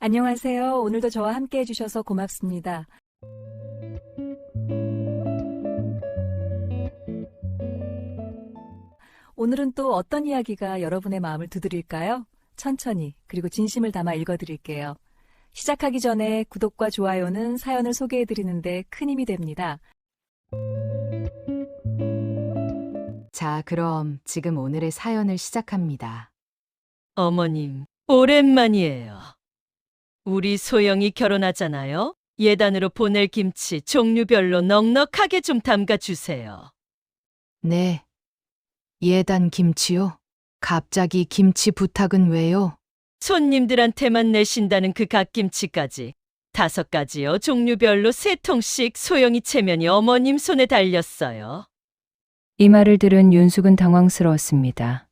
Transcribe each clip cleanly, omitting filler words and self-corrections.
안녕하세요. 오늘도 저와 함께 해주셔서 고맙습니다. 오늘은 또 어떤 이야기가 여러분의 마음을 두드릴까요? 천천히 그리고 진심을 담아 읽어드릴게요. 시작하기 전에 구독과 좋아요는 사연을 소개해드리는데 큰 힘이 됩니다. 자, 그럼 지금 오늘의 사연을 시작합니다. 어머님, 오랜만이에요. 우리 소영이 결혼하잖아요. 예단으로 보낼 김치 종류별로 넉넉하게 좀 담가주세요. 네. 예단 김치요? 갑자기 김치 부탁은 왜요? 손님들한테만 내신다는 그 갓김치까지 5가지요. 종류별로 3통씩 소영이 체면이 어머님 손에 달렸어요. 이 말을 들은 윤숙은 당황스러웠습니다.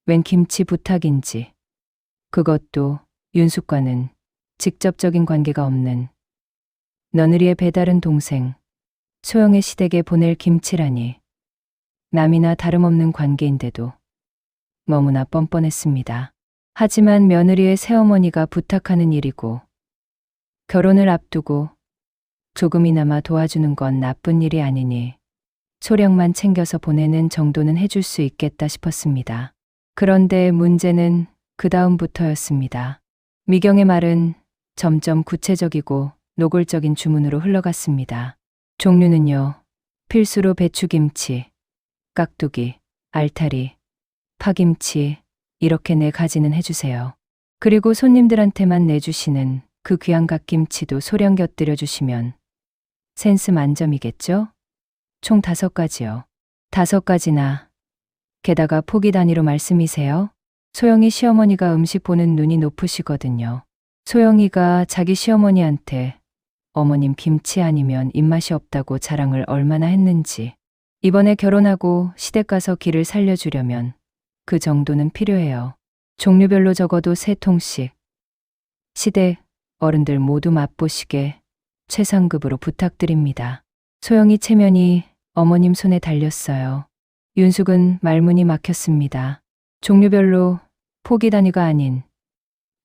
웬 김치 부탁인지, 그것도 윤숙과는 직접적인 관계가 없는 며느리의 배다른 동생, 소영의 시댁에 보낼 김치라니 남이나 다름없는 관계인데도 너무나 뻔뻔했습니다. 하지만 며느리의 새어머니가 부탁하는 일이고 결혼을 앞두고 조금이나마 도와주는 건 나쁜 일이 아니니 소량만 챙겨서 보내는 정도는 해줄 수 있겠다 싶었습니다. 그런데 문제는 그 다음부터였습니다. 미경의 말은 점점 구체적이고 노골적인 주문으로 흘러갔습니다. 종류는요, 필수로 배추김치, 깍두기, 알타리, 파김치 이렇게 4가지는 해주세요. 그리고 손님들한테만 내주시는 그 귀한 갓김치도 소량 곁들여 주시면 센스 만점이겠죠? 총 5가지요. 5가지나. 게다가 포기 단위로 말씀이세요? 소영이 시어머니가 음식 보는 눈이 높으시거든요. 소영이가 자기 시어머니한테 어머님 김치 아니면 입맛이 없다고 자랑을 얼마나 했는지. 이번에 결혼하고 시댁 가서 길을 살려주려면 그 정도는 필요해요. 종류별로 적어도 3통씩. 시댁 어른들 모두 맛보시게 최상급으로 부탁드립니다. 소영이 체면이 어머님 손에 달렸어요. 윤숙은 말문이 막혔습니다. 종류별로 포기 단위가 아닌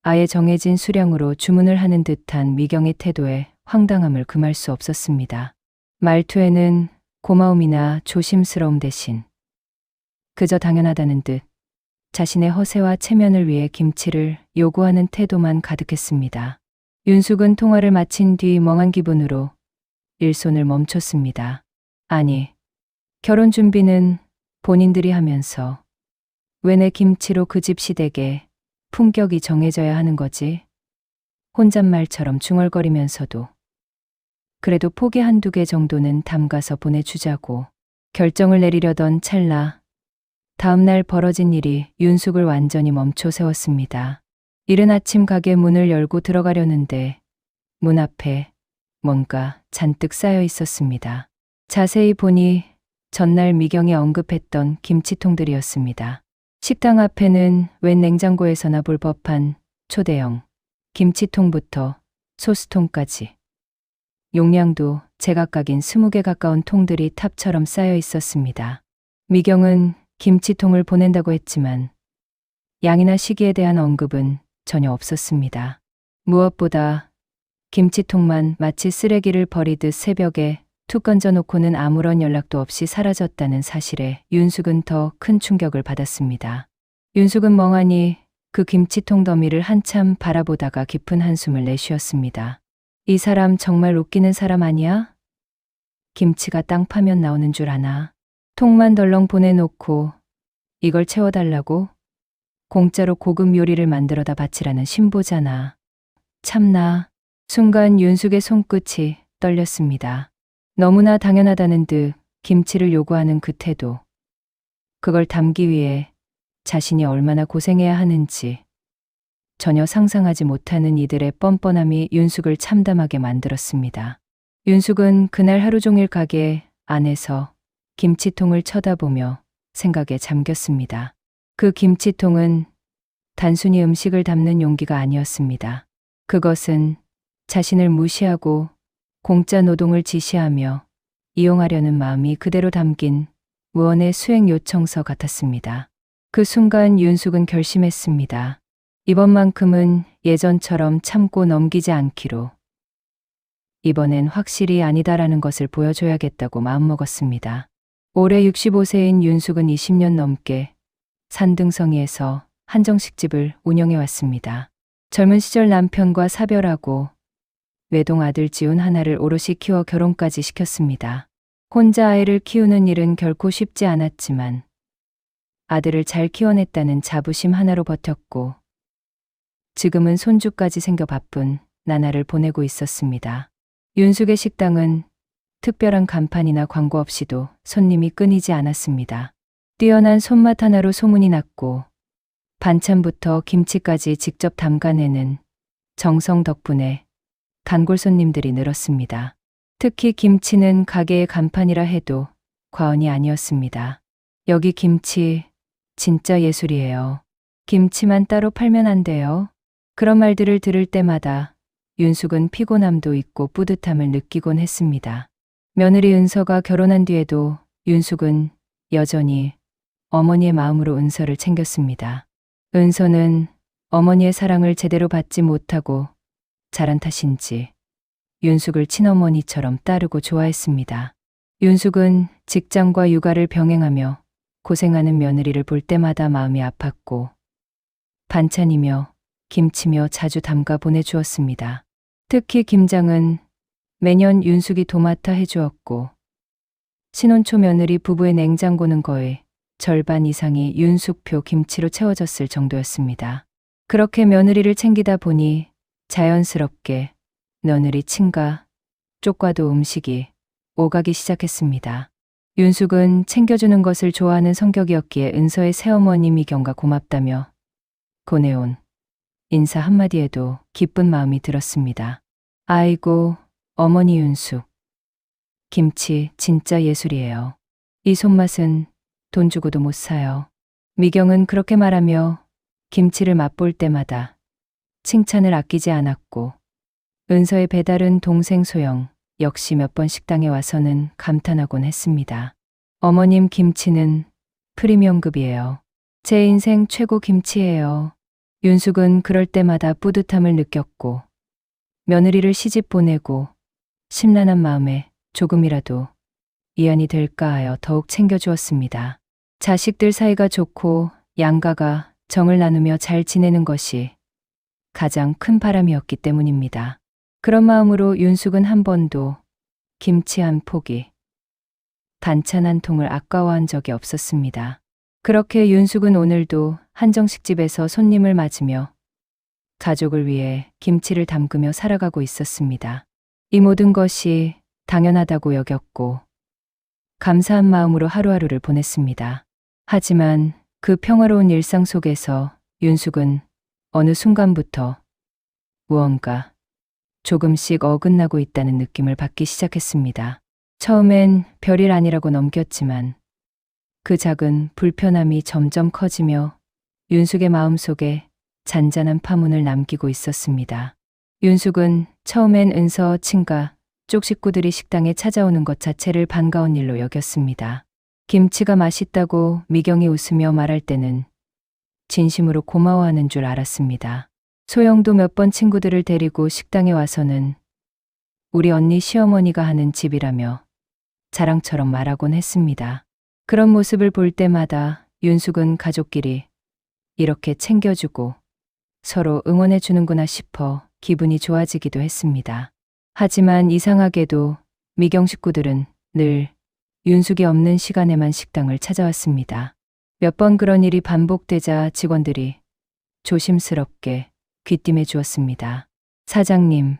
아예 정해진 수량으로 주문을 하는 듯한 미경의 태도에 황당함을 금할 수 없었습니다. 말투에는 고마움이나 조심스러움 대신 그저 당연하다는 듯 자신의 허세와 체면을 위해 김치를 요구하는 태도만 가득했습니다. 윤숙은 통화를 마친 뒤 멍한 기분으로 일손을 멈췄습니다. 아니, 결혼 준비는 본인들이 하면서 왜 내 김치로 그 집 시댁에 품격이 정해져야 하는 거지? 혼잣말처럼 중얼거리면서도 그래도 포기 1-2개 정도는 담가서 보내주자고 결정을 내리려던 찰나 다음날 벌어진 일이 윤숙을 완전히 멈춰 세웠습니다. 이른 아침 가게 문을 열고 들어가려는데 문 앞에 뭔가 잔뜩 쌓여 있었습니다. 자세히 보니 전날 미경이 언급했던 김치통들이었습니다. 식당 앞에는 웬 냉장고에서나 볼 법한 초대형 김치통부터 소스통까지 용량도 제각각인 20개 가까운 통들이 탑처럼 쌓여 있었습니다. 미경은 김치통을 보낸다고 했지만 양이나 시기에 대한 언급은 전혀 없었습니다. 무엇보다 김치통만 마치 쓰레기를 버리듯 새벽에 툭 건져놓고는 아무런 연락도 없이 사라졌다는 사실에 윤숙은 더 큰 충격을 받았습니다. 윤숙은 멍하니 그 김치통 더미를 한참 바라보다가 깊은 한숨을 내쉬었습니다. 이 사람 정말 웃기는 사람 아니야? 김치가 땅 파면 나오는 줄 아나? 통만 덜렁 보내놓고 이걸 채워달라고? 공짜로 고급 요리를 만들어다 바치라는 신보잖아. 참나. 순간 윤숙의 손끝이 떨렸습니다. 너무나 당연하다는 듯 김치를 요구하는 그 태도. 그걸 담기 위해 자신이 얼마나 고생해야 하는지 전혀 상상하지 못하는 이들의 뻔뻔함이 윤숙을 참담하게 만들었습니다. 윤숙은 그날 하루 종일 가게 안에서 김치통을 쳐다보며 생각에 잠겼습니다. 그 김치통은 단순히 음식을 담는 용기가 아니었습니다. 그것은 자신을 무시하고 공짜 노동을 지시하며 이용하려는 마음이 그대로 담긴 무언의 수행 요청서 같았습니다. 그 순간 윤숙은 결심했습니다. 이번만큼은 예전처럼 참고 넘기지 않기로. 이번엔 확실히 아니다라는 것을 보여줘야겠다고 마음먹었습니다. 올해 65세인 윤숙은 20년 넘게 산등성이에서 한정식집을 운영해 왔습니다. 젊은 시절 남편과 사별하고 외동 아들 지훈 하나를 오롯이 키워 결혼까지 시켰습니다. 혼자 아이를 키우는 일은 결코 쉽지 않았지만 아들을 잘 키워냈다는 자부심 하나로 버텼고 지금은 손주까지 생겨 바쁜 나날을 보내고 있었습니다. 윤숙의 식당은 특별한 간판이나 광고 없이도 손님이 끊이지 않았습니다. 뛰어난 손맛 하나로 소문이 났고 반찬부터 김치까지 직접 담가내는 정성 덕분에 단골 손님들이 늘었습니다. 특히 김치는 가게의 간판이라 해도 과언이 아니었습니다. 여기 김치 진짜 예술이에요. 김치만 따로 팔면 안 돼요. 그런 말들을 들을 때마다 윤숙은 피곤함도 있고 뿌듯함을 느끼곤 했습니다. 며느리 은서가 결혼한 뒤에도 윤숙은 여전히 어머니의 마음으로 은서를 챙겼습니다. 은서는 어머니의 사랑을 제대로 받지 못하고 자란 탓인지 윤숙을 친어머니처럼 따르고 좋아했습니다. 윤숙은 직장과 육아를 병행하며 고생하는 며느리를 볼 때마다 마음이 아팠고 반찬이며 김치며 자주 담가 보내주었습니다. 특히 김장은 매년 윤숙이 도맡아 해주었고 신혼초 며느리 부부의 냉장고는 거의 절반 이상이 윤숙표 김치로 채워졌을 정도였습니다. 그렇게 며느리를 챙기다 보니 자연스럽게 며느리 친가 쪽과도 음식이 오가기 시작했습니다. 윤숙은 챙겨주는 것을 좋아하는 성격이었기에 은서의 새어머니 미경과 고맙다며 보내온 인사 한마디에도 기쁜 마음이 들었습니다. 아이고, 어머니 윤숙. 김치 진짜 예술이에요. 이 손맛은 돈 주고도 못 사요. 미경은 그렇게 말하며 김치를 맛볼 때마다 칭찬을 아끼지 않았고 은서의 배달은 동생 소영 역시 몇 번 식당에 와서는 감탄하곤 했습니다. 어머님 김치는 프리미엄급이에요. 제 인생 최고 김치예요. 윤숙은 그럴 때마다 뿌듯함을 느꼈고 며느리를 시집 보내고 심란한 마음에 조금이라도 위안이 될까 하여 더욱 챙겨주었습니다. 자식들 사이가 좋고 양가가 정을 나누며 잘 지내는 것이 가장 큰 바람이었기 때문입니다. 그런 마음으로 윤숙은 한 번도 김치 한 포기, 반찬 한 통을 아까워한 적이 없었습니다. 그렇게 윤숙은 오늘도 한정식집에서 손님을 맞으며 가족을 위해 김치를 담그며 살아가고 있었습니다. 이 모든 것이 당연하다고 여겼고 감사한 마음으로 하루하루를 보냈습니다. 하지만 그 평화로운 일상 속에서 윤숙은 어느 순간부터 무언가 조금씩 어긋나고 있다는 느낌을 받기 시작했습니다. 처음엔 별일 아니라고 넘겼지만 그 작은 불편함이 점점 커지며 윤숙의 마음속에 잔잔한 파문을 남기고 있었습니다. 윤숙은 처음엔 은서 친가 쪽 식구들이 식당에 찾아오는 것 자체를 반가운 일로 여겼습니다. 김치가 맛있다고 미경이 웃으며 말할 때는 진심으로 고마워하는 줄 알았습니다. 소영도 몇 번 친구들을 데리고 식당에 와서는 우리 언니 시어머니가 하는 집이라며 자랑처럼 말하곤 했습니다. 그런 모습을 볼 때마다 윤숙은 가족끼리 이렇게 챙겨주고 서로 응원해 주는구나 싶어 기분이 좋아지기도 했습니다. 하지만 이상하게도 미경 식구들은 늘 윤숙이 없는 시간에만 식당을 찾아왔습니다. 몇 번 그런 일이 반복되자 직원들이 조심스럽게 귀띔해 주었습니다. 사장님,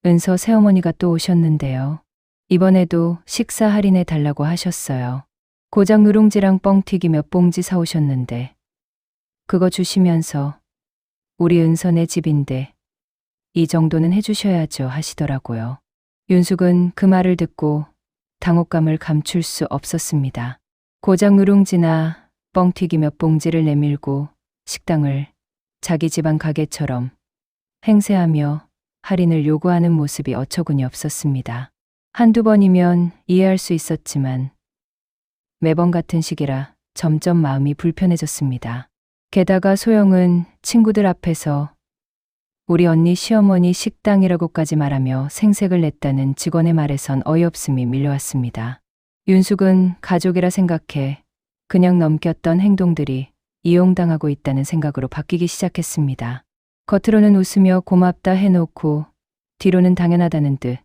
은서 새어머니가 또 오셨는데요. 이번에도 식사 할인해 달라고 하셨어요. 고작 누룽지랑 뻥튀기 몇 봉지 사오셨는데 그거 주시면서 우리 은서네 집인데 이 정도는 해주셔야죠 하시더라고요. 윤숙은 그 말을 듣고 당혹감을 감출 수 없었습니다. 고작 누룽지나 뻥튀기 몇 봉지를 내밀고 식당을 자기 집안 가게처럼 행세하며 할인을 요구하는 모습이 어처구니 없었습니다. 한두 번이면 이해할 수 있었지만 매번 같은 시기라 점점 마음이 불편해졌습니다. 게다가 소영은 친구들 앞에서 우리 언니 시어머니 식당이라고까지 말하며 생색을 냈다는 직원의 말에선 어이없음이 밀려왔습니다. 윤숙은 가족이라 생각해 그냥 넘겼던 행동들이 이용당하고 있다는 생각으로 바뀌기 시작했습니다. 겉으로는 웃으며 고맙다 해놓고 뒤로는 당연하다는 듯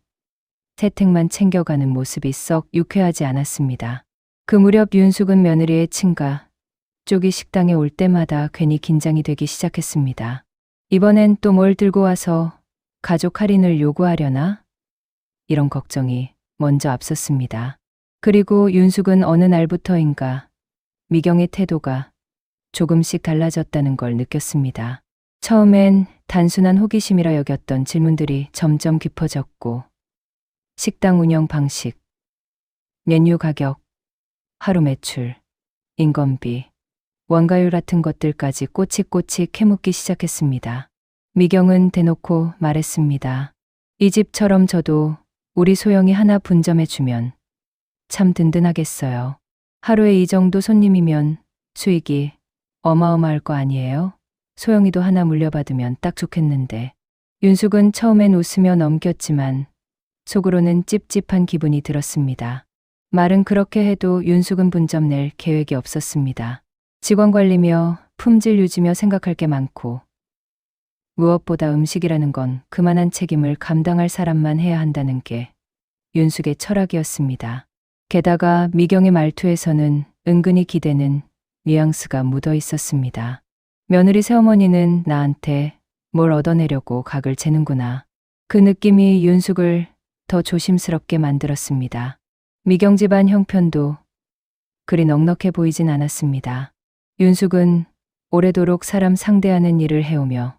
혜택만 챙겨가는 모습이 썩 유쾌하지 않았습니다. 그 무렵 윤숙은 며느리의 친가 쪽이 식당에 올 때마다 괜히 긴장이 되기 시작했습니다. 이번엔 또 뭘 들고 와서 가족 할인을 요구하려나? 이런 걱정이 먼저 앞섰습니다. 그리고 윤숙은 어느 날부터인가 미경의 태도가 조금씩 달라졌다는 걸 느꼈습니다. 처음엔 단순한 호기심이라 여겼던 질문들이 점점 깊어졌고 식당 운영 방식, 메뉴 가격, 하루 매출, 인건비, 원가율 같은 것들까지 꼬치꼬치 캐묻기 시작했습니다. 미경은 대놓고 말했습니다. 이 집처럼 저도 우리 소영이 하나 분점해주면 참 든든하겠어요. 하루에 이 정도 손님이면 수익이 어마어마할 거 아니에요? 소영이도 하나 물려받으면 딱 좋겠는데. 윤숙은 처음엔 웃으며 넘겼지만 속으로는 찝찝한 기분이 들었습니다. 말은 그렇게 해도 윤숙은 분점 낼 계획이 없었습니다. 직원 관리며 품질 유지며 생각할 게 많고 무엇보다 음식이라는 건 그만한 책임을 감당할 사람만 해야 한다는 게 윤숙의 철학이었습니다. 게다가 미경의 말투에서는 은근히 기대는 뉘앙스가 묻어 있었습니다. 며느리 새어머니는 나한테 뭘 얻어내려고 각을 재는구나. 그 느낌이 윤숙을 더 조심스럽게 만들었습니다. 미경 집안 형편도 그리 넉넉해 보이진 않았습니다. 윤숙은 오래도록 사람 상대하는 일을 해오며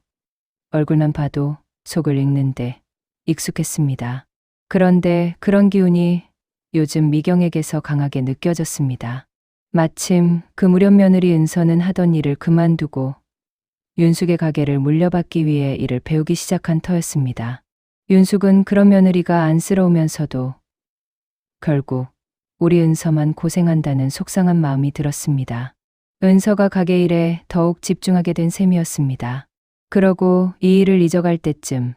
얼굴만 봐도 속을 읽는데 익숙했습니다. 그런데 그런 기운이 요즘 미경에게서 강하게 느껴졌습니다. 마침 그 무렵 며느리 은서는 하던 일을 그만두고 윤숙의 가게를 물려받기 위해 일을 배우기 시작한 터였습니다. 윤숙은 그런 며느리가 안쓰러우면서도 결국 우리 은서만 고생한다는 속상한 마음이 들었습니다. 은서가 가게 일에 더욱 집중하게 된 셈이었습니다. 그러고 이 일을 잊어갈 때쯤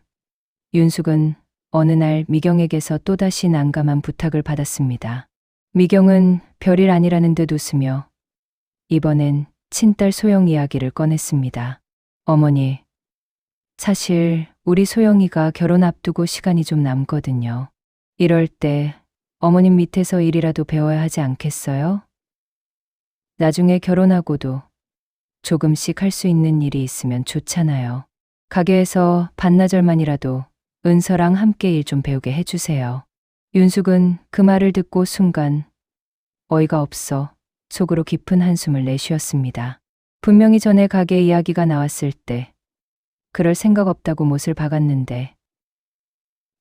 윤숙은 어느 날 미경에게서 또다시 난감한 부탁을 받았습니다. 미경은 별일 아니라는 듯 웃으며 이번엔 친딸 소영 이야기를 꺼냈습니다. 어머니, 사실 우리 소영이가 결혼 앞두고 시간이 좀 남거든요. 이럴 때 어머님 밑에서 일이라도 배워야 하지 않겠어요? 나중에 결혼하고도 조금씩 할 수 있는 일이 있으면 좋잖아요. 가게에서 반나절만이라도 은서랑 함께 일 좀 배우게 해주세요. 윤숙은 그 말을 듣고 순간 어이가 없어 속으로 깊은 한숨을 내쉬었습니다. 분명히 전에 가게 이야기가 나왔을 때 그럴 생각 없다고 못을 박았는데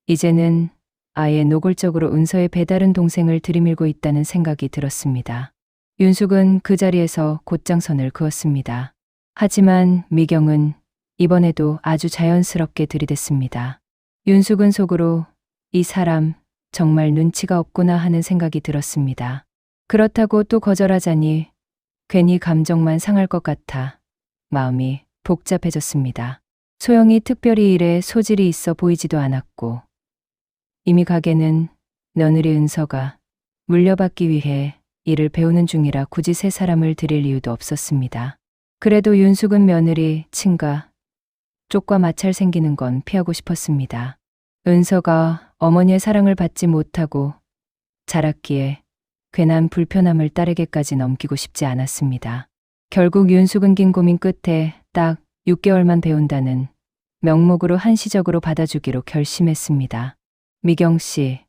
이제는 아예 노골적으로 은서의 배다른 동생을 들이밀고 있다는 생각이 들었습니다. 윤숙은 그 자리에서 곧장선을 그었습니다. 하지만 미경은 이번에도 아주 자연스럽게 들이댔습니다. 윤숙은 속으로 이 사람 정말 눈치가 없구나 하는 생각이 들었습니다. 그렇다고 또 거절하자니 괜히 감정만 상할 것 같아 마음이 복잡해졌습니다. 소영이 특별히 일에 소질이 있어 보이지도 않았고 이미 가게는 며느리 은서가 물려받기 위해 일을 배우는 중이라 굳이 새 사람을 들일 이유도 없었습니다. 그래도 윤숙은 며느리, 친가, 쪽과 마찰 생기는 건 피하고 싶었습니다. 은서가 어머니의 사랑을 받지 못하고 자랐기에 괜한 불편함을 딸에게까지 넘기고 싶지 않았습니다. 결국 윤숙은 긴 고민 끝에 딱 6개월만 배운다는 명목으로 한시적으로 받아주기로 결심했습니다. 미경 씨,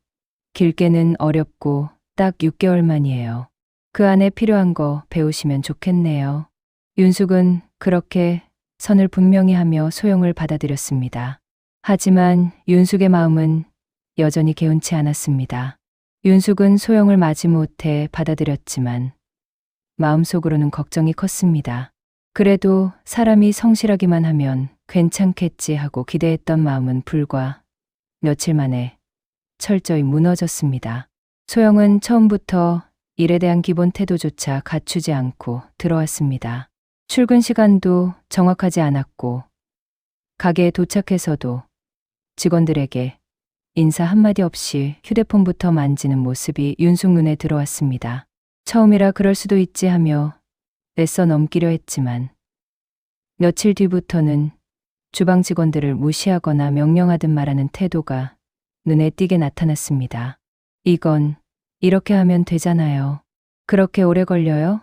길게는 어렵고 딱 6개월만이에요. 그 안에 필요한 거 배우시면 좋겠네요. 윤숙은 그렇게 선을 분명히 하며 소영을 받아들였습니다. 하지만 윤숙의 마음은 여전히 개운치 않았습니다. 윤숙은 소영을 마지못해 받아들였지만 마음속으로는 걱정이 컸습니다. 그래도 사람이 성실하기만 하면 괜찮겠지 하고 기대했던 마음은 불과 며칠 만에 철저히 무너졌습니다. 소영은 처음부터 일에 대한 기본 태도조차 갖추지 않고 들어왔습니다. 출근 시간도 정확하지 않았고, 가게에 도착해서도 직원들에게 인사 한마디 없이 휴대폰부터 만지는 모습이 윤숙 눈에 들어왔습니다. 처음이라 그럴 수도 있지 하며 애써 넘기려 했지만, 며칠 뒤부터는 주방 직원들을 무시하거나 명령하듯 말하는 태도가 눈에 띄게 나타났습니다. 이건 이렇게 하면 되잖아요. 그렇게 오래 걸려요?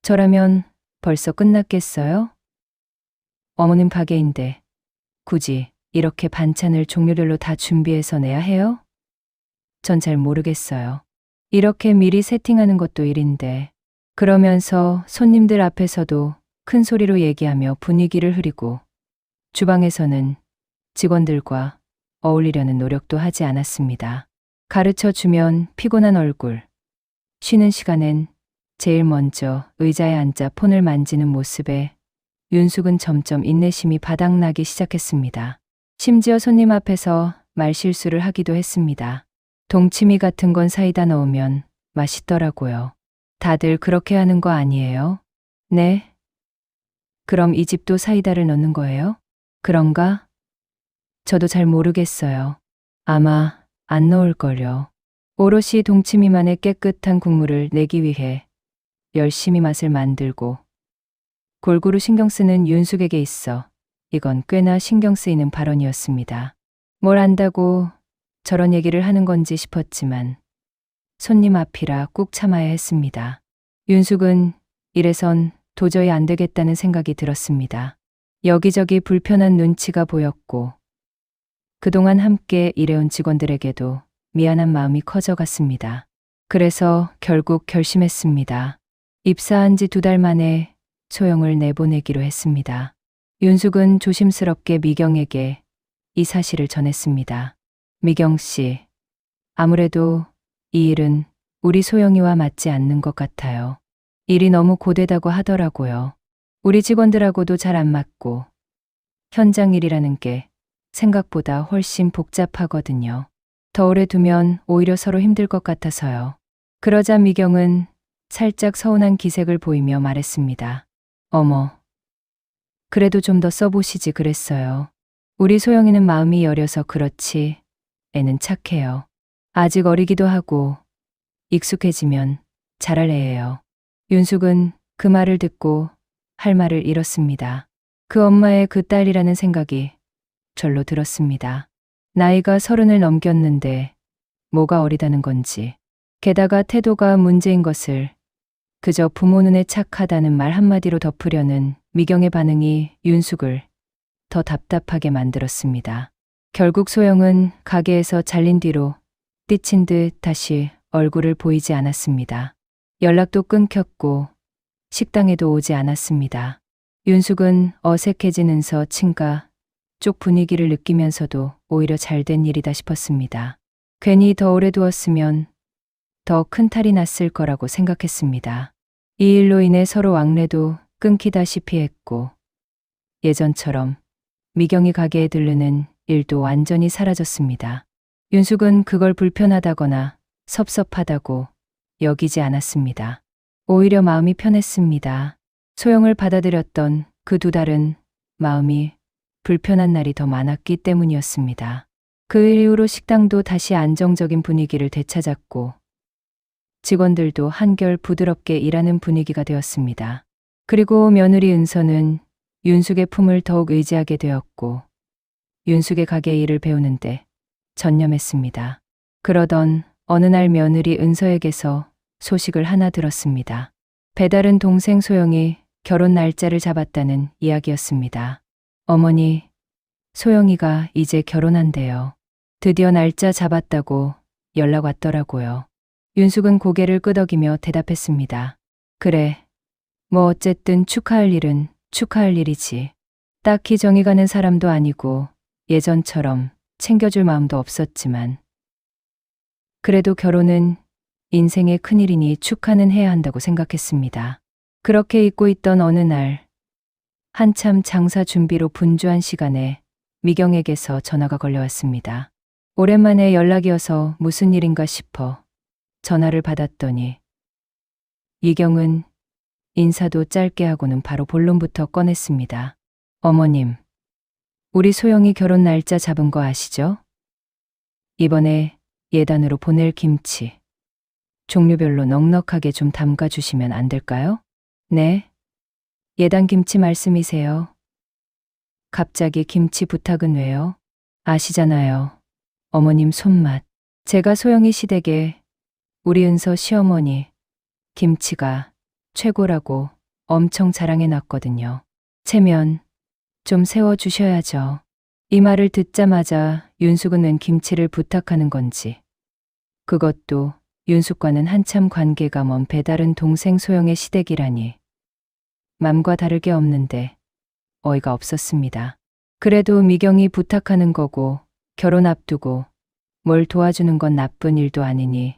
저라면 벌써 끝났겠어요? 어머님 가게인데 굳이 이렇게 반찬을 종류별로 다 준비해서 내야 해요? 전 잘 모르겠어요. 이렇게 미리 세팅하는 것도 일인데. 그러면서 손님들 앞에서도 큰 소리로 얘기하며 분위기를 흐리고, 주방에서는 직원들과 어울리려는 노력도 하지 않았습니다. 가르쳐 주면 피곤한 얼굴, 쉬는 시간엔 제일 먼저 의자에 앉아 폰을 만지는 모습에 윤숙은 점점 인내심이 바닥나기 시작했습니다. 심지어 손님 앞에서 말실수를 하기도 했습니다. 동치미 같은 건 사이다 넣으면 맛있더라고요. 다들 그렇게 하는 거 아니에요? 네. 그럼 이 집도 사이다를 넣는 거예요? 그런가? 저도 잘 모르겠어요. 아마 안 넣을걸요. 오롯이 동치미만의 깨끗한 국물을 내기 위해 열심히 맛을 만들고 골고루 신경 쓰는 윤숙에게 있어 이건 꽤나 신경 쓰이는 발언이었습니다. 뭘 안다고 저런 얘기를 하는 건지 싶었지만 손님 앞이라 꾹 참아야 했습니다. 윤숙은 이래선 도저히 안 되겠다는 생각이 들었습니다. 여기저기 불편한 눈치가 보였고, 그동안 함께 일해온 직원들에게도 미안한 마음이 커져갔습니다. 그래서 결국 결심했습니다. 입사한 지 2달 만에 소영을 내보내기로 했습니다. 윤숙은 조심스럽게 미경에게 이 사실을 전했습니다. 미경 씨, 아무래도 이 일은 우리 소영이와 맞지 않는 것 같아요. 일이 너무 고되다고 하더라고요. 우리 직원들하고도 잘 안 맞고, 현장 일이라는 게 생각보다 훨씬 복잡하거든요. 더 오래 두면 오히려 서로 힘들 것 같아서요. 그러자 미경은 살짝 서운한 기색을 보이며 말했습니다. 어머, 그래도 좀 더 써보시지 그랬어요. 우리 소영이는 마음이 여려서 그렇지 애는 착해요. 아직 어리기도 하고 익숙해지면 잘할 애예요. 윤숙은 그 말을 듣고 할 말을 잃었습니다. 그 엄마의 그 딸이라는 생각이 절로 들었습니다. 나이가 30을 넘겼는데 뭐가 어리다는 건지, 게다가 태도가 문제인 것을 그저 부모 눈에 착하다는 말 한마디로 덮으려는 미경의 반응이 윤숙을 더 답답하게 만들었습니다. 결국 소영은 가게에서 잘린 뒤로 띠친 듯 다시 얼굴을 보이지 않았습니다. 연락도 끊겼고 식당에도 오지 않았습니다. 윤숙은 어색해지는서 친가 쪽 분위기를 느끼면서도 오히려 잘된 일이다 싶었습니다. 괜히 더 오래 두었으면 더 큰 탈이 났을 거라고 생각했습니다. 이 일로 인해 서로 왕래도 끊기다시피 했고, 예전처럼 미경이 가게에 들르는 일도 완전히 사라졌습니다. 윤숙은 그걸 불편하다거나 섭섭하다고 여기지 않았습니다. 오히려 마음이 편했습니다. 소영을 받아들였던 그 2달은 마음이 불편한 날이 더 많았기 때문이었습니다. 그 이후로 식당도 다시 안정적인 분위기를 되찾았고, 직원들도 한결 부드럽게 일하는 분위기가 되었습니다. 그리고 며느리 은서는 윤숙의 품을 더욱 의지하게 되었고, 윤숙의 가게 일을 배우는데 전념했습니다. 그러던 어느 날 며느리 은서에게서 소식을 하나 들었습니다. 배다른 동생 소영이 결혼 날짜를 잡았다는 이야기였습니다. 어머니, 소영이가 이제 결혼한대요. 드디어 날짜 잡았다고 연락 왔더라고요. 윤숙은 고개를 끄덕이며 대답했습니다. 그래, 뭐 어쨌든 축하할 일은 축하할 일이지. 딱히 정이 가는 사람도 아니고 예전처럼 챙겨줄 마음도 없었지만, 그래도 결혼은 인생의 큰일이니 축하는 해야 한다고 생각했습니다. 그렇게 잊고 있던 어느 날, 한참 장사 준비로 분주한 시간에 미경에게서 전화가 걸려왔습니다. 오랜만에 연락이어서 무슨 일인가 싶어 전화를 받았더니, 미경은 인사도 짧게 하고는 바로 본론부터 꺼냈습니다. 어머님, 우리 소영이 결혼 날짜 잡은 거 아시죠? 이번에 예단으로 보낼 김치. 종류별로 넉넉하게 좀 담가주시면 안 될까요? 네. 예단 김치 말씀이세요. 갑자기 김치 부탁은 왜요? 아시잖아요. 어머님 손맛. 제가 소영이 시댁에 우리 은서 시어머니 김치가 최고라고 엄청 자랑해 놨거든요. 체면 좀 세워주셔야죠. 이 말을 듣자마자 윤숙은 웬 김치를 부탁하는 건지, 그것도 윤숙과는 한참 관계가 먼 배다른 동생 소영의 시댁이라니 맘과 다르게 없는데 어이가 없었습니다. 그래도 미경이 부탁하는 거고 결혼 앞두고 뭘 도와주는 건 나쁜 일도 아니니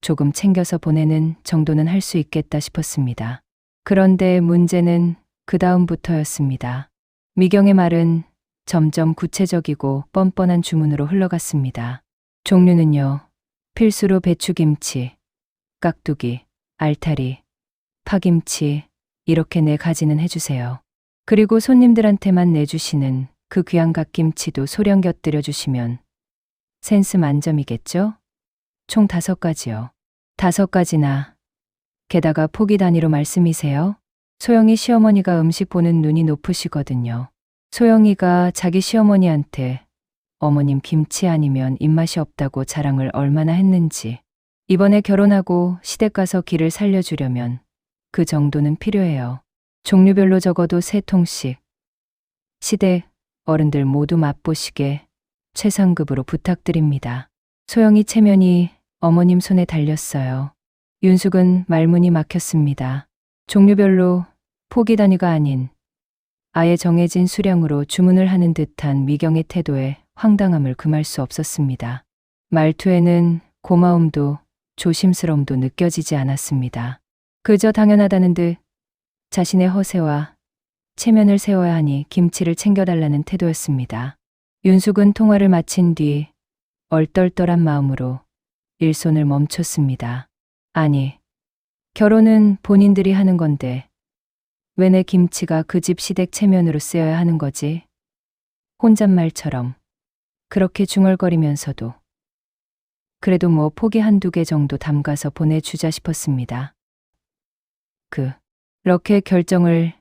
조금 챙겨서 보내는 정도는 할 수 있겠다 싶었습니다. 그런데 문제는 그 다음부터였습니다. 미경의 말은 점점 구체적이고 뻔뻔한 주문으로 흘러갔습니다. 종류는요, 필수로 배추김치, 깍두기, 알타리, 파김치 이렇게 4가지는 해주세요. 그리고 손님들한테만 내주시는 그 귀한 갓김치도 소량 곁들여 주시면 센스 만점이겠죠? 총 5가지요. 5가지나. 게다가 포기 단위로 말씀이세요? 소영이 시어머니가 음식 보는 눈이 높으시거든요. 소영이가 자기 시어머니한테 어머님 김치 아니면 입맛이 없다고 자랑을 얼마나 했는지. 이번에 결혼하고 시댁 가서 길을 살려주려면 그 정도는 필요해요. 종류별로 적어도 3통씩. 시댁 어른들 모두 맛보시게 최상급으로 부탁드립니다. 소영이 체면이 어머님 손에 달렸어요. 윤숙은 말문이 막혔습니다. 종류별로 포기 단위가 아닌 아예 정해진 수량으로 주문을 하는 듯한 미경의 태도에 황당함을 금할 수 없었습니다. 말투에는 고마움도 조심스러움도 느껴지지 않았습니다. 그저 당연하다는 듯 자신의 허세와 체면을 세워야 하니 김치를 챙겨달라는 태도였습니다. 윤숙은 통화를 마친 뒤 얼떨떨한 마음으로 일손을 멈췄습니다. 아니, 결혼은 본인들이 하는 건데 왜 내 김치가 그 집 시댁 체면으로 쓰여야 하는 거지? 혼잣말처럼 그렇게 중얼거리면서도 그래도 뭐 포기 1-2개 정도 담가서 보내주자 싶었습니다. 그렇게 결정을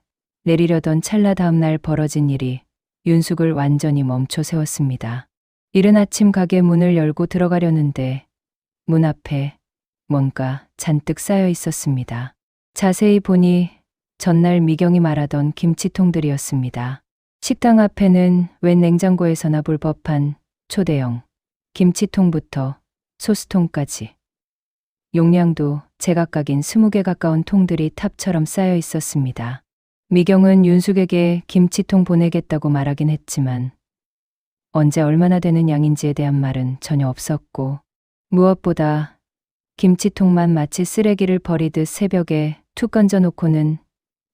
내리려던 찰나 다음 날 벌어진 일이 윤숙을 완전히 멈춰 세웠습니다. 이른 아침 가게 문을 열고 들어가려는데 문 앞에 뭔가 잔뜩 쌓여 있었습니다. 자세히 보니 전날 미경이 말하던 김치통들이었습니다. 식당 앞에는 웬 냉장고에서나 볼 법한 초대형 김치통부터 소스통까지 용량도 제각각인 20개 가까운 통들이 탑처럼 쌓여 있었습니다. 미경은 윤숙에게 김치통 보내겠다고 말하긴 했지만 언제 얼마나 되는 양인지에 대한 말은 전혀 없었고, 무엇보다 김치통만 마치 쓰레기를 버리듯 새벽에 툭 건져놓고는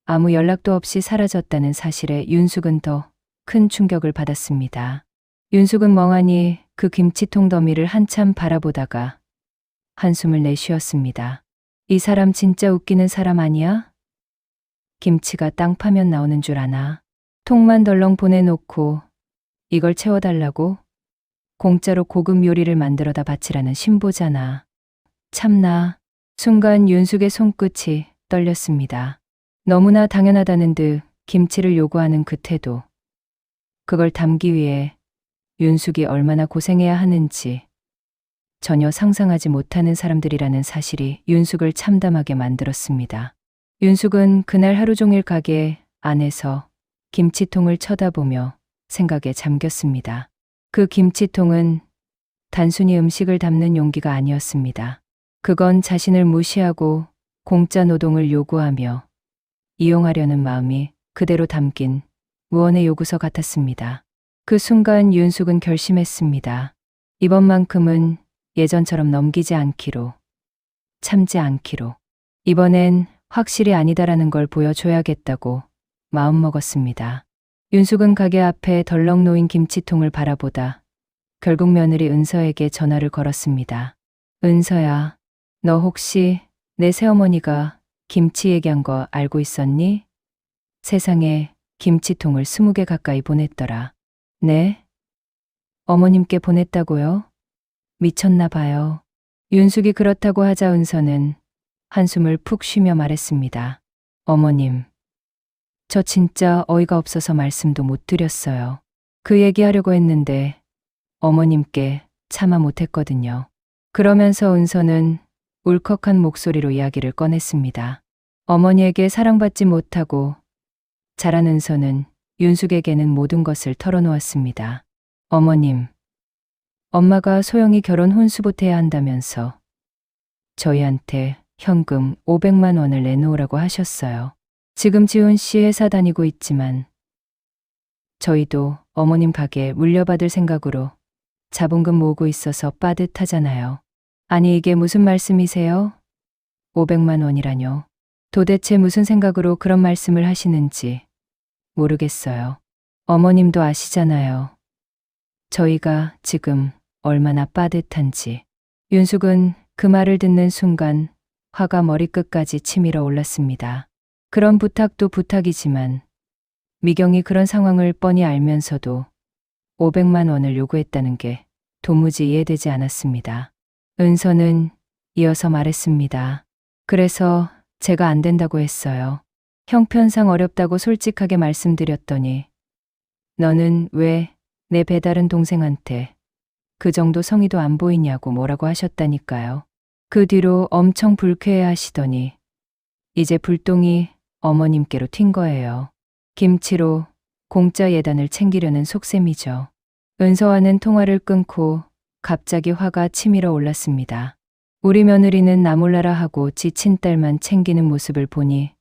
아무 연락도 없이 사라졌다는 사실에 윤숙은 더 큰 충격을 받았습니다. 윤숙은 멍하니 그 김치통 더미를 한참 바라보다가 한숨을 내쉬었습니다. 이 사람 진짜 웃기는 사람 아니야? 김치가 땅 파면 나오는 줄 아나? 통만 덜렁 보내놓고 이걸 채워달라고? 공짜로 고급 요리를 만들어다 바치라는 신보잖아. 참나. 순간 윤숙의 손끝이 떨렸습니다. 너무나 당연하다는 듯 김치를 요구하는 그 태도. 그걸 담기 위해 윤숙이 얼마나 고생해야 하는지 전혀 상상하지 못하는 사람들이라는 사실이 윤숙을 참담하게 만들었습니다. 윤숙은 그날 하루 종일 가게 안에서 김치통을 쳐다보며 생각에 잠겼습니다. 그 김치통은 단순히 음식을 담는 용기가 아니었습니다. 그건 자신을 무시하고 공짜 노동을 요구하며 이용하려는 마음이 그대로 담긴 무언의 요구서 같았습니다. 그 순간 윤숙은 결심했습니다. 이번만큼은 예전처럼 넘기지 않기로, 참지 않기로. 이번엔 확실히 아니다라는 걸 보여줘야겠다고 마음먹었습니다. 윤숙은 가게 앞에 덜렁 놓인 김치통을 바라보다 결국 며느리 은서에게 전화를 걸었습니다. 은서야, 너 혹시 내 새어머니가 김치 얘기한 거 알고 있었니? 세상에 김치통을 20개 가까이 보냈더라. 네? 어머님께 보냈다고요? 미쳤나 봐요. 윤숙이 그렇다고 하자 은서는 한숨을 푹 쉬며 말했습니다. 어머님, 저 진짜 어이가 없어서 말씀도 못 드렸어요. 그 얘기하려고 했는데 어머님께 차마 못했거든요. 그러면서 은서는 울컥한 목소리로 이야기를 꺼냈습니다. 어머니에게 사랑받지 못하고 자란 은서는 윤숙에게는 모든 것을 털어놓았습니다. 어머님, 엄마가 소영이 결혼 혼수보태야 한다면서 저희한테 현금 500만 원을 내놓으라고 하셨어요. 지금 지훈 씨 회사 다니고 있지만 저희도 어머님 가게 물려받을 생각으로 자본금 모으고 있어서 빠듯하잖아요. 아니 이게 무슨 말씀이세요? 500만 원이라뇨. 도대체 무슨 생각으로 그런 말씀을 하시는지 모르겠어요. 어머님도 아시잖아요. 저희가 지금 얼마나 빠듯한지. 윤숙은 그 말을 듣는 순간 화가 머리끝까지 치밀어 올랐습니다. 그런 부탁도 부탁이지만 미경이 그런 상황을 뻔히 알면서도 500만 원을 요구했다는 게 도무지 이해되지 않았습니다. 은서는 이어서 말했습니다. 그래서 제가 안 된다고 했어요. 형편상 어렵다고 솔직하게 말씀드렸더니 너는 왜 내 배다른 동생한테 그 정도 성의도 안 보이냐고 뭐라고 하셨다니까요. 그 뒤로 엄청 불쾌해 하시더니 이제 불똥이 어머님께로 튄 거예요. 김치로 공짜 예단을 챙기려는 속셈이죠. 은서와는 통화를 끊고 갑자기 화가 치밀어 올랐습니다. 우리 며느리는 나 몰라라 하고 지친 딸만 챙기는 모습을 보니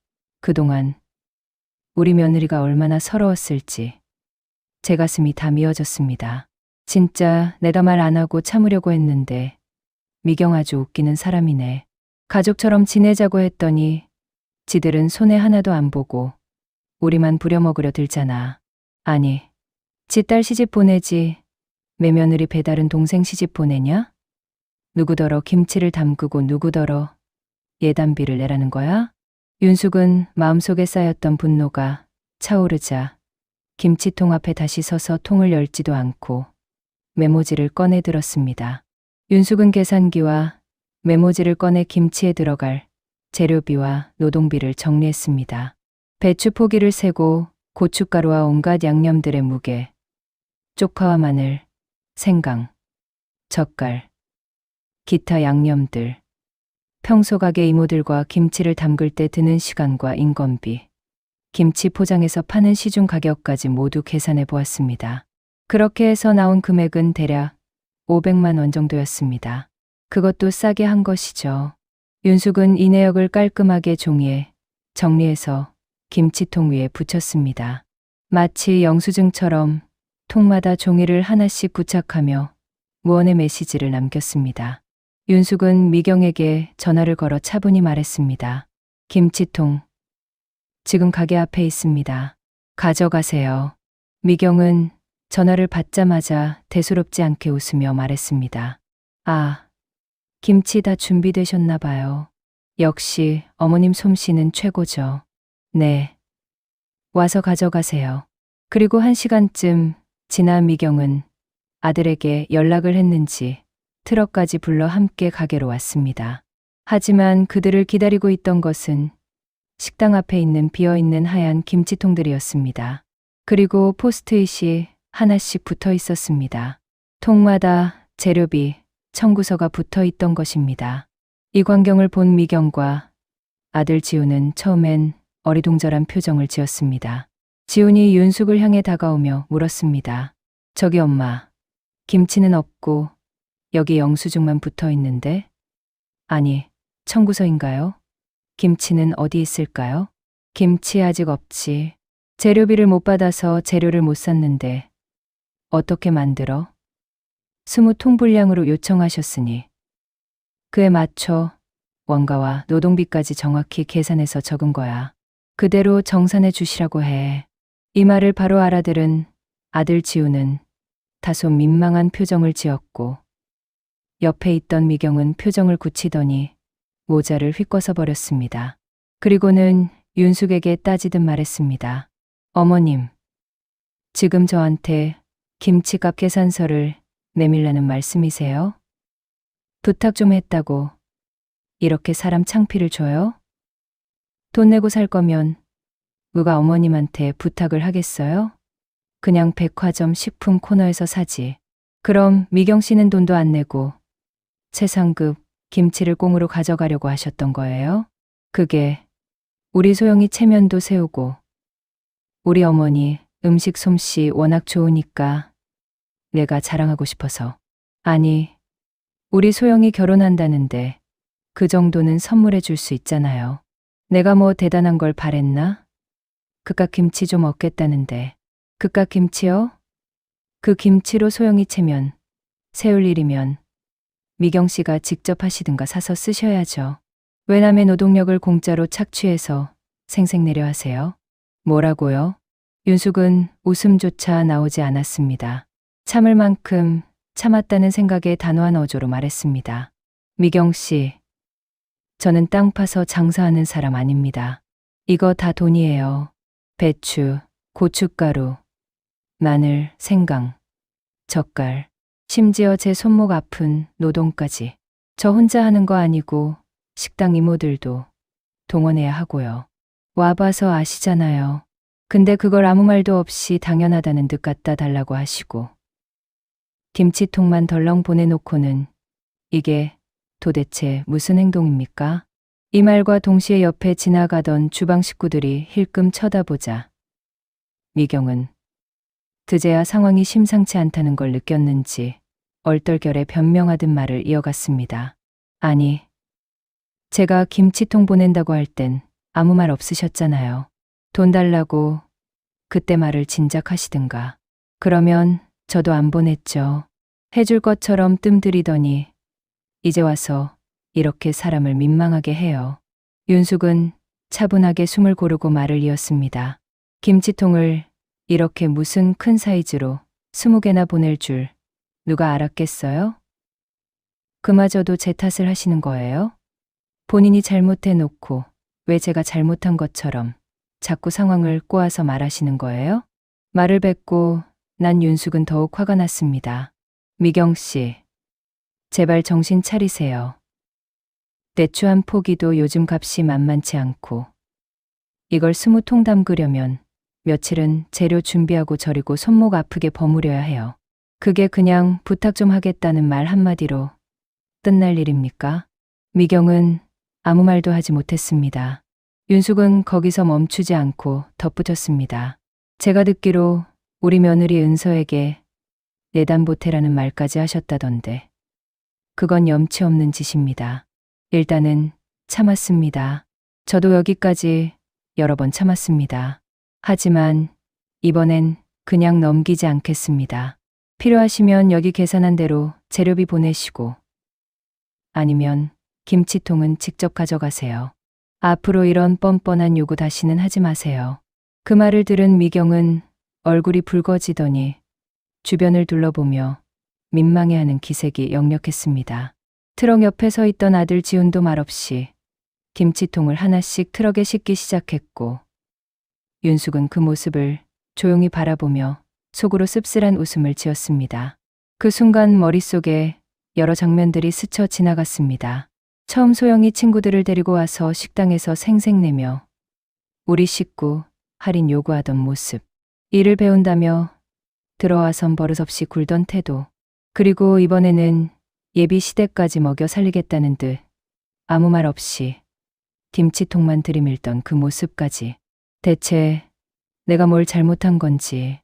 그동안 우리 며느리가 얼마나 서러웠을지 제 가슴이 다 미어졌습니다. 진짜 내가 말 안 하고 참으려고 했는데 미경 아주 웃기는 사람이네. 가족처럼 지내자고 했더니 지들은 손에 하나도 안 보고 우리만 부려먹으려 들잖아. 아니, 지 딸 시집 보내지 매 며느리 배다른 동생 시집 보내냐? 누구더러 김치를 담그고 누구더러 예단비를 내라는 거야? 윤숙은 마음속에 쌓였던 분노가 차오르자 김치통 앞에 다시 서서 통을 열지도 않고 메모지를 꺼내 들었습니다. 윤숙은 계산기와 메모지를 꺼내 김치에 들어갈 재료비와 노동비를 정리했습니다. 배추 포기를 세고 고춧가루와 온갖 양념들의 무게, 쪽파와 마늘, 생강, 젓갈, 기타 양념들, 평소 가게 이모들과 김치를 담글 때 드는 시간과 인건비, 김치 포장해서 파는 시중 가격까지 모두 계산해 보았습니다. 그렇게 해서 나온 금액은 대략 500만 원 정도였습니다. 그것도 싸게 한 것이죠. 윤숙은 이 내역을 깔끔하게 종이에 정리해서 김치통 위에 붙였습니다. 마치 영수증처럼 통마다 종이를 하나씩 부착하며 무언의 메시지를 남겼습니다. 윤숙은 미경에게 전화를 걸어 차분히 말했습니다. 김치통, 지금 가게 앞에 있습니다. 가져가세요. 미경은 전화를 받자마자 대수롭지 않게 웃으며 말했습니다. 아, 김치 다 준비되셨나 봐요. 역시 어머님 솜씨는 최고죠. 네. 와서 가져가세요. 그리고 1시간쯤 지난 미경은 아들에게 연락을 했는지 트럭까지 불러 함께 가게로 왔습니다. 하지만 그들을 기다리고 있던 것은 식당 앞에 있는 비어있는 하얀 김치통들이었습니다. 그리고 포스트잇이 하나씩 붙어 있었습니다. 통마다 재료비, 청구서가 붙어 있던 것입니다. 이 광경을 본 미경과 아들 지훈은 처음엔 어리둥절한 표정을 지었습니다. 지훈이 윤숙을 향해 다가오며 물었습니다. 저기 엄마, 김치는 없고 여기 영수증만 붙어 있는데? 아니, 청구서인가요? 김치는 어디 있을까요? 김치 아직 없지. 재료비를 못 받아서 재료를 못 샀는데 어떻게 만들어? 20통 분량으로 요청하셨으니 그에 맞춰 원가와 노동비까지 정확히 계산해서 적은 거야. 그대로 정산해 주시라고 해. 이 말을 바로 알아들은 아들 지우는 다소 민망한 표정을 지었고 옆에 있던 미경은 표정을 굳히더니 모자를 휘꺼서 버렸습니다. 그리고는 윤숙에게 따지듯 말했습니다. 어머님, 지금 저한테 김치값 계산서를 내밀라는 말씀이세요? 부탁 좀 했다고 이렇게 사람 창피를 줘요? 돈 내고 살 거면 누가 어머님한테 부탁을 하겠어요? 그냥 백화점 식품 코너에서 사지. 그럼 미경 씨는 돈도 안 내고 최상급 김치를 꽁으로 가져가려고 하셨던 거예요? 그게 우리 소영이 체면도 세우고 우리 어머니 음식 솜씨 워낙 좋으니까 내가 자랑하고 싶어서. 아니, 우리 소영이 결혼한다는데 그 정도는 선물해 줄 수 있잖아요. 내가 뭐 대단한 걸 바랬나? 그깟 김치 좀 얻겠다는데. 그깟 김치요? 그 김치로 소영이 체면 세울 일이면 미경 씨가 직접 하시든가 사서 쓰셔야죠. 왜 남의 노동력을 공짜로 착취해서 생색내려 하세요? 뭐라고요? 윤숙은 웃음조차 나오지 않았습니다. 참을 만큼 참았다는 생각에 단호한 어조로 말했습니다. 미경 씨, 저는 땅 파서 장사하는 사람 아닙니다. 이거 다 돈이에요. 배추, 고춧가루, 마늘, 생강, 젓갈, 심지어 제 손목 아픈 노동까지. 저 혼자 하는 거 아니고 식당 이모들도 동원해야 하고요. 와봐서 아시잖아요. 근데 그걸 아무 말도 없이 당연하다는 듯 갖다 달라고 하시고 김치통만 덜렁 보내놓고는 이게 도대체 무슨 행동입니까? 이 말과 동시에 옆에 지나가던 주방 식구들이 힐끔 쳐다보자 미경은 그제야 상황이 심상치 않다는 걸 느꼈는지 얼떨결에 변명하듯 말을 이어갔습니다. 아니, 제가 김치통 보낸다고 할 땐 아무 말 없으셨잖아요. 돈 달라고 그때 말을 진작하시든가. 그러면 저도 안 보냈죠. 해줄 것처럼 뜸들이더니 이제 와서 이렇게 사람을 민망하게 해요. 윤숙은 차분하게 숨을 고르고 말을 이었습니다. 김치통을 이렇게 무슨 큰 사이즈로 20개나 보낼 줄 누가 알았겠어요? 그마저도 제 탓을 하시는 거예요? 본인이 잘못해 놓고 왜 제가 잘못한 것처럼 자꾸 상황을 꼬아서 말하시는 거예요? 말을 뱉고 난 윤숙은 더욱 화가 났습니다. 미경 씨, 제발 정신 차리세요. 대추 한 포기도 요즘 값이 만만치 않고 이걸 20통 담그려면 며칠은 재료 준비하고 절이고 손목 아프게 버무려야 해요. 그게 그냥 부탁 좀 하겠다는 말 한마디로 끝날 일입니까? 미경은 아무 말도 하지 못했습니다. 윤숙은 거기서 멈추지 않고 덧붙였습니다. 제가 듣기로 우리 며느리 은서에게 내담보태라는 말까지 하셨다던데. 그건 염치 없는 짓입니다. 일단은 참았습니다. 저도 여기까지 여러 번 참았습니다. 하지만 이번엔 그냥 넘기지 않겠습니다. 필요하시면 여기 계산한 대로 재료비 보내시고 아니면 김치통은 직접 가져가세요. 앞으로 이런 뻔뻔한 요구 다시는 하지 마세요. 그 말을 들은 미경은 얼굴이 붉어지더니 주변을 둘러보며 민망해하는 기색이 역력했습니다. 트럭 옆에 서 있던 아들 지훈도 말없이 김치통을 하나씩 트럭에 싣기 시작했고 윤숙은 그 모습을 조용히 바라보며 속으로 씁쓸한 웃음을 지었습니다. 그 순간 머릿속에 여러 장면들이 스쳐 지나갔습니다. 처음 소영이 친구들을 데리고 와서 식당에서 생색내며 우리 식구 할인 요구하던 모습, 일을 배운다며 들어와선 버릇없이 굴던 태도, 그리고 이번에는 예비 시댁까지 먹여 살리겠다는 듯 아무 말 없이 김치통만 들이밀던 그 모습까지. 대체 내가 뭘 잘못한 건지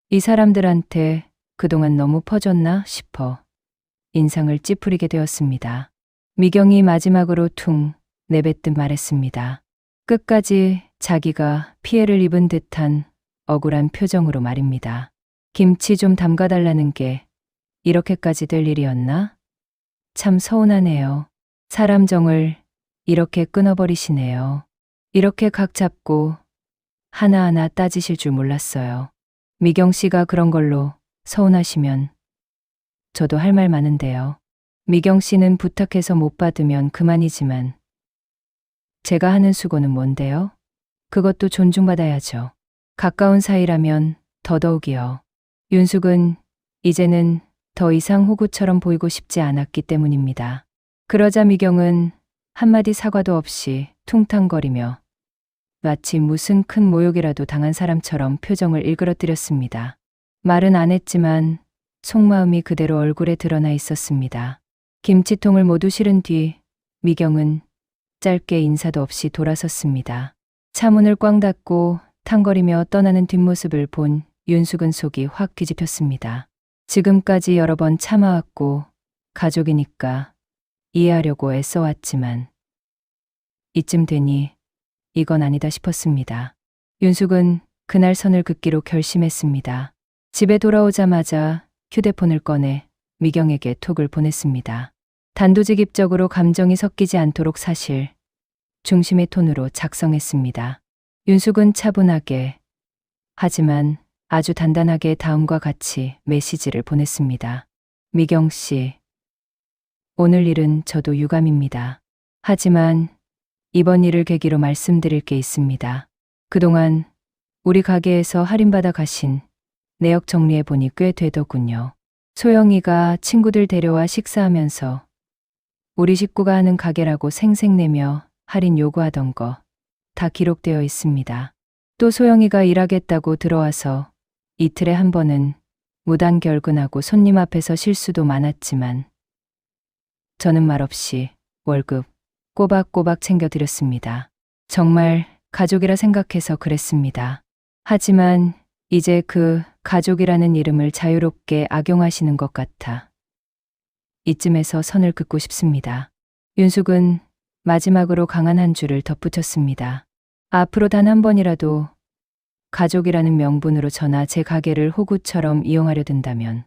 이 사람들한테 그동안 너무 퍼졌나 싶어 인상을 찌푸리게 되었습니다. 미경이 마지막으로 퉁 내뱉듯 말했습니다. 끝까지 자기가 피해를 입은 듯한 억울한 표정으로 말입니다. 김치 좀 담가달라는 게 이렇게까지 될 일이었나? 참 서운하네요. 사람 정을 이렇게 끊어버리시네요. 이렇게 각 잡고 하나하나 따지실 줄 몰랐어요. 미경 씨가 그런 걸로 서운하시면 저도 할 말 많은데요. 미경 씨는 부탁해서 못 받으면 그만이지만 제가 하는 수고는 뭔데요? 그것도 존중받아야죠. 가까운 사이라면 더더욱이요. 윤숙은 이제는 더 이상 호구처럼 보이고 싶지 않았기 때문입니다. 그러자 미경은 한마디 사과도 없이 퉁탕거리며 마치 무슨 큰 모욕이라도 당한 사람처럼 표정을 일그러뜨렸습니다. 말은 안 했지만 속마음이 그대로 얼굴에 드러나 있었습니다. 김치통을 모두 실은 뒤 미경은 짧게 인사도 없이 돌아섰습니다. 차문을 꽝 닫고 탕거리며 떠나는 뒷모습을 본 윤숙은 속이 확 뒤집혔습니다. 지금까지 여러 번 참아왔고 가족이니까 이해하려고 애써왔지만 이쯤 되니 이건 아니다 싶었습니다. 윤숙은 그날 선을 긋기로 결심했습니다. 집에 돌아오자마자 휴대폰을 꺼내 미경에게 톡을 보냈습니다. 단도직입적으로 감정이 섞이지 않도록 사실 중심의 톤으로 작성했습니다. 윤숙은 차분하게 하지만 아주 단단하게 다음과 같이 메시지를 보냈습니다. 미경 씨, 오늘 일은 저도 유감입니다. 하지만 이번 일을 계기로 말씀드릴 게 있습니다. 그동안 우리 가게에서 할인받아 가신 내역 정리해 보니 꽤 되더군요. 소영이가 친구들 데려와 식사하면서 우리 식구가 하는 가게라고 생색내며 할인 요구하던 거 다 기록되어 있습니다. 또 소영이가 일하겠다고 들어와서 이틀에 한 번은 무단 결근하고 손님 앞에서 실수도 많았지만 저는 말없이 월급 꼬박꼬박 챙겨드렸습니다. 정말 가족이라 생각해서 그랬습니다. 하지만 이제 그 가족이라는 이름을 자유롭게 악용하시는 것 같아 이쯤에서 선을 긋고 싶습니다. 윤숙은 마지막으로 강한 한 줄을 덧붙였습니다. 앞으로 단 한 번이라도 가족이라는 명분으로 저나 제 가게를 호구처럼 이용하려 든다면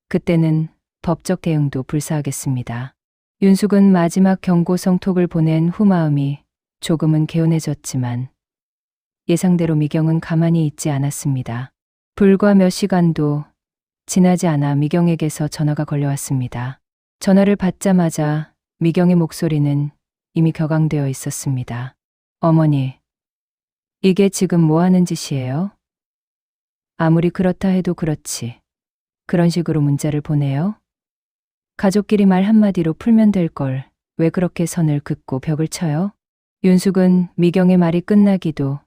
그때는 법적 대응도 불사하겠습니다. 윤숙은 마지막 경고성 톡을 보낸 후 마음이 조금은 개운해졌지만 예상대로 미경은 가만히 있지 않았습니다. 불과 몇 시간도 지나지 않아 미경에게서 전화가 걸려왔습니다. 전화를 받자마자 미경의 목소리는 이미 격앙되어 있었습니다. 어머니, 이게 지금 뭐 하는 짓이에요? 아무리 그렇다 해도 그렇지. 그런 식으로 문자를 보내요? 가족끼리 말 한마디로 풀면 될 걸 왜 그렇게 선을 긋고 벽을 쳐요? 윤숙은 미경의 말이 끝나기도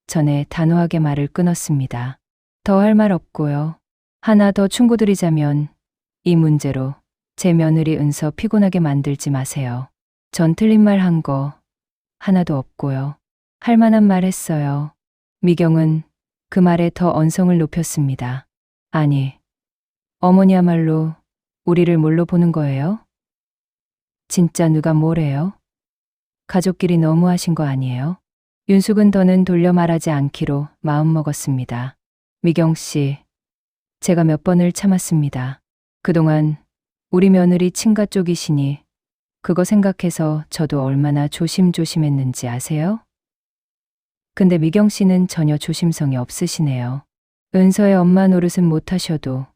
전에 단호하게 말을 끊었습니다. 더 할 말 없고요. 하나 더 충고드리자면 이 문제로 제 며느리 은서 피곤하게 만들지 마세요. 전 틀린 말 한 거 하나도 없고요. 할 만한 말 했어요. 미경은 그 말에 더 언성을 높였습니다. 아니, 어머니야말로 우리를 뭘로 보는 거예요? 진짜 누가 뭐래요? 가족끼리 너무하신 거 아니에요? 윤숙은 더는 돌려 말하지 않기로 마음먹었습니다. 미경 씨, 제가 몇 번을 참았습니다. 그동안 우리 며느리 친가 쪽이시니 그거 생각해서 저도 얼마나 조심조심했는지 아세요? 근데 미경 씨는 전혀 조심성이 없으시네요. 은서의 엄마 노릇은 못하셔도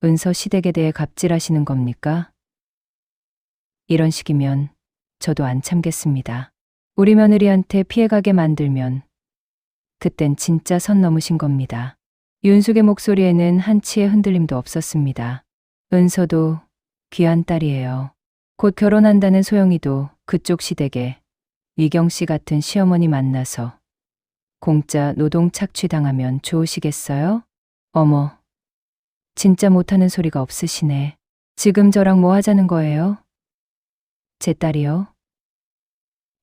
은서 시댁에 대해 갑질하시는 겁니까? 이런 식이면 저도 안 참겠습니다. 우리 며느리한테 피해가게 만들면 그땐 진짜 선 넘으신 겁니다. 윤숙의 목소리에는 한치의 흔들림도 없었습니다. 은서도 귀한 딸이에요. 곧 결혼한다는 소영이도 그쪽 시댁에 미경 씨 같은 시어머니 만나서 공짜 노동 착취당하면 좋으시겠어요? 어머, 진짜 못하는 소리가 없으시네. 지금 저랑 뭐 하자는 거예요? 제 딸이요?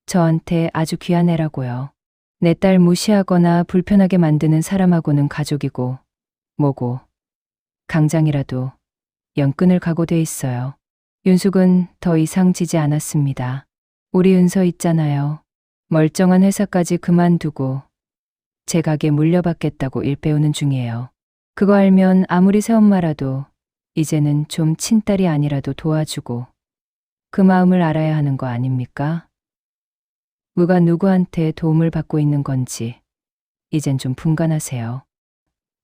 저한테 아주 귀한 애라고요. 내 딸 무시하거나 불편하게 만드는 사람하고는 가족이고 뭐고 당장이라도 연끈을 각오돼 있어요. 윤숙은 더 이상 지지 않았습니다. 우리 은서 있잖아요. 멀쩡한 회사까지 그만두고 제 가게 물려받겠다고 일 배우는 중이에요. 그거 알면 아무리 새엄마라도 이제는 좀 친딸이 아니라도 도와주고 그 마음을 알아야 하는 거 아닙니까? 누가 누구한테 도움을 받고 있는 건지 이젠 좀 분간하세요.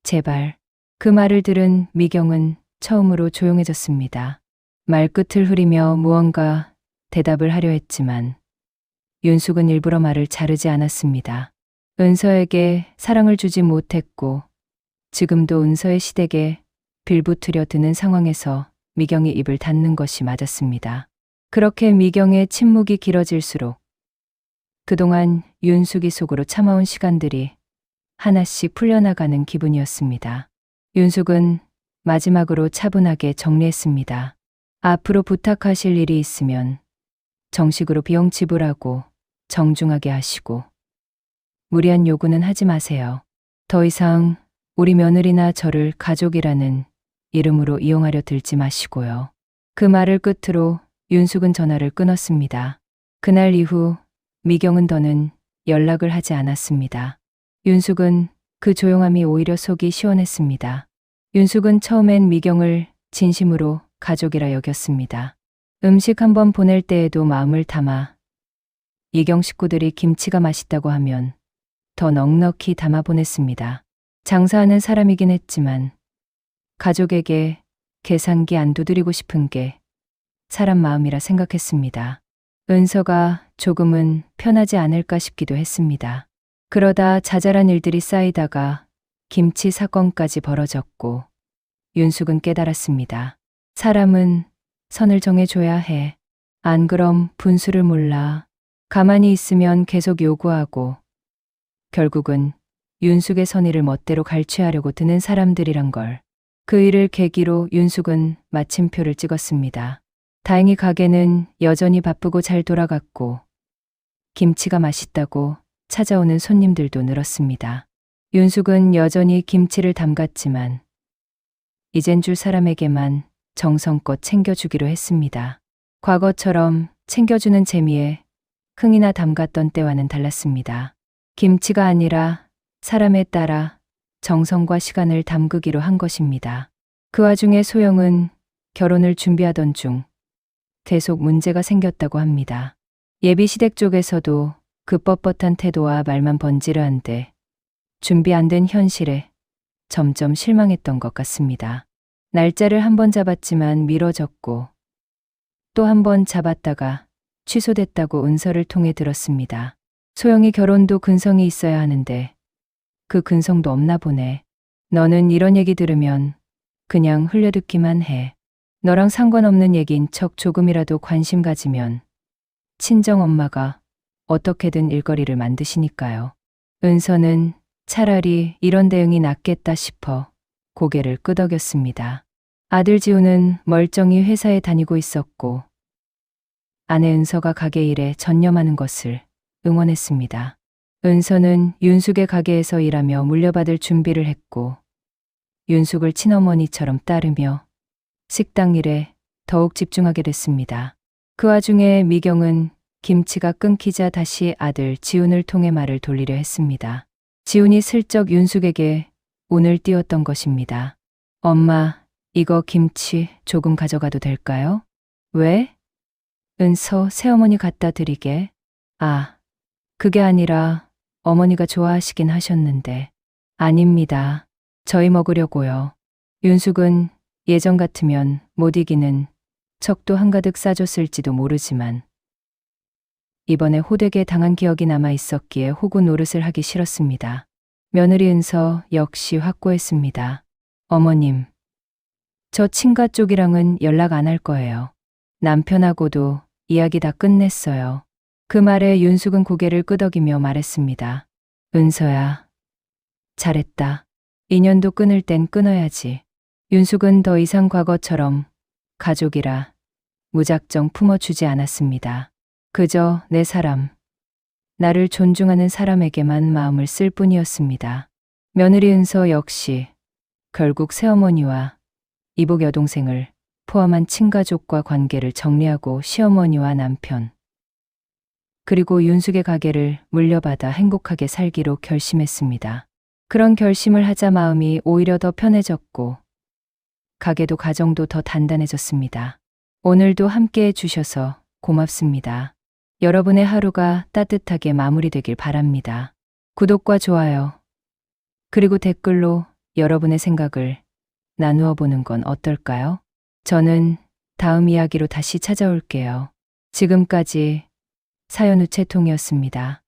제발. 그 말을 들은 미경은 처음으로 조용해졌습니다. 말끝을 흐리며 무언가 대답을 하려 했지만 윤숙은 일부러 말을 자르지 않았습니다. 은서에게 사랑을 주지 못했고 지금도 은서의 시댁에 빌붙으려 드는 상황에서 미경이 입을 닫는 것이 맞았습니다. 그렇게 미경의 침묵이 길어질수록 그동안 윤숙이 속으로 참아온 시간들이 하나씩 풀려나가는 기분이었습니다. 윤숙은 마지막으로 차분하게 정리했습니다. 앞으로 부탁하실 일이 있으면 정식으로 비용 지불하고 정중하게 하시고 무리한 요구는 하지 마세요. 더 이상 우리 며느리나 저를 가족이라는 이름으로 이용하려 들지 마시고요. 그 말을 끝으로 윤숙은 전화를 끊었습니다. 그날 이후 미경은 더는 연락을 하지 않았습니다. 윤숙은 그 조용함이 오히려 속이 시원했습니다. 윤숙은 처음엔 미경을 진심으로 가족이라 여겼습니다. 음식 한번 보낼 때에도 마음을 담아 이경 식구들이 김치가 맛있다고 하면 더 넉넉히 담아 보냈습니다. 장사하는 사람이긴 했지만 가족에게 계산기 안 두드리고 싶은 게 사람 마음이라 생각했습니다. 은서가 조금은 편하지 않을까 싶기도 했습니다. 그러다 자잘한 일들이 쌓이다가 김치 사건까지 벌어졌고 윤숙은 깨달았습니다. 사람은 선을 정해줘야 해. 안 그럼 분수를 몰라. 가만히 있으면 계속 요구하고 결국은 윤숙의 선의를 멋대로 갈취하려고 드는 사람들이란 걸. 그 일을 계기로 윤숙은 마침표를 찍었습니다. 다행히 가게는 여전히 바쁘고 잘 돌아갔고 김치가 맛있다고 찾아오는 손님들도 늘었습니다. 윤숙은 여전히 김치를 담갔지만 이젠 줄 사람에게만 정성껏 챙겨주기로 했습니다. 과거처럼 챙겨주는 재미에 흥이나 담갔던 때와는 달랐습니다. 김치가 아니라 사람에 따라 정성과 시간을 담그기로 한 것입니다. 그 와중에 소영은 결혼을 준비하던 중 계속 문제가 생겼다고 합니다. 예비 시댁 쪽에서도 그 뻣뻣한 태도와 말만 번지르한데 준비 안 된 현실에 점점 실망했던 것 같습니다. 날짜를 한 번 잡았지만 미뤄졌고 또 한 번 잡았다가 취소됐다고 은서를 통해 들었습니다. 소영이 결혼도 근성이 있어야 하는데 그 근성도 없나 보네. 너는 이런 얘기 들으면 그냥 흘려듣기만 해. 너랑 상관없는 얘기인 척 조금이라도 관심 가지면 친정엄마가 어떻게든 일거리를 만드시니까요. 은서는 차라리 이런 대응이 낫겠다 싶어 고개를 끄덕였습니다. 아들 지우는 멀쩡히 회사에 다니고 있었고 아내 은서가 가게 일에 전념하는 것을 응원했습니다. 은서는 윤숙의 가게에서 일하며 물려받을 준비를 했고 윤숙을 친어머니처럼 따르며 식당 일에 더욱 집중하게 됐습니다. 그 와중에 미경은 김치가 끊기자 다시 아들 지훈을 통해 말을 돌리려 했습니다. 지훈이 슬쩍 윤숙에게 운을 띄웠던 것입니다. 엄마, 이거 김치 조금 가져가도 될까요? 왜? 은서, 새어머니 갖다 드리게. 아, 그게 아니라 어머니가 좋아하시긴 하셨는데. 아닙니다. 저희 먹으려고요. 윤숙은 예전 같으면 못 이기는 척도 한가득 싸줬을지도 모르지만 이번에 호되게 당한 기억이 남아 있었기에 호구 노릇을 하기 싫었습니다. 며느리 은서 역시 확고했습니다. 어머님, 저 친가 쪽이랑은 연락 안 할 거예요. 남편하고도 이야기 다 끝냈어요. 그 말에 윤숙은 고개를 끄덕이며 말했습니다. 은서야, 잘했다. 인연도 끊을 땐 끊어야지. 윤숙은 더 이상 과거처럼 가족이라 무작정 품어주지 않았습니다. 그저 내 사람, 나를 존중하는 사람에게만 마음을 쓸 뿐이었습니다. 며느리 은서 역시 결국 새어머니와 이복 여동생을 포함한 친가족과 관계를 정리하고 시어머니와 남편, 그리고 윤숙의 가게를 물려받아 행복하게 살기로 결심했습니다. 그런 결심을 하자 마음이 오히려 더 편해졌고 가게도 가정도 더 단단해졌습니다. 오늘도 함께해 주셔서 고맙습니다. 여러분의 하루가 따뜻하게 마무리되길 바랍니다. 구독과 좋아요, 그리고 댓글로 여러분의 생각을 나누어 보는 건 어떨까요? 저는 다음 이야기로 다시 찾아올게요. 지금까지 사연 우체통이었습니다.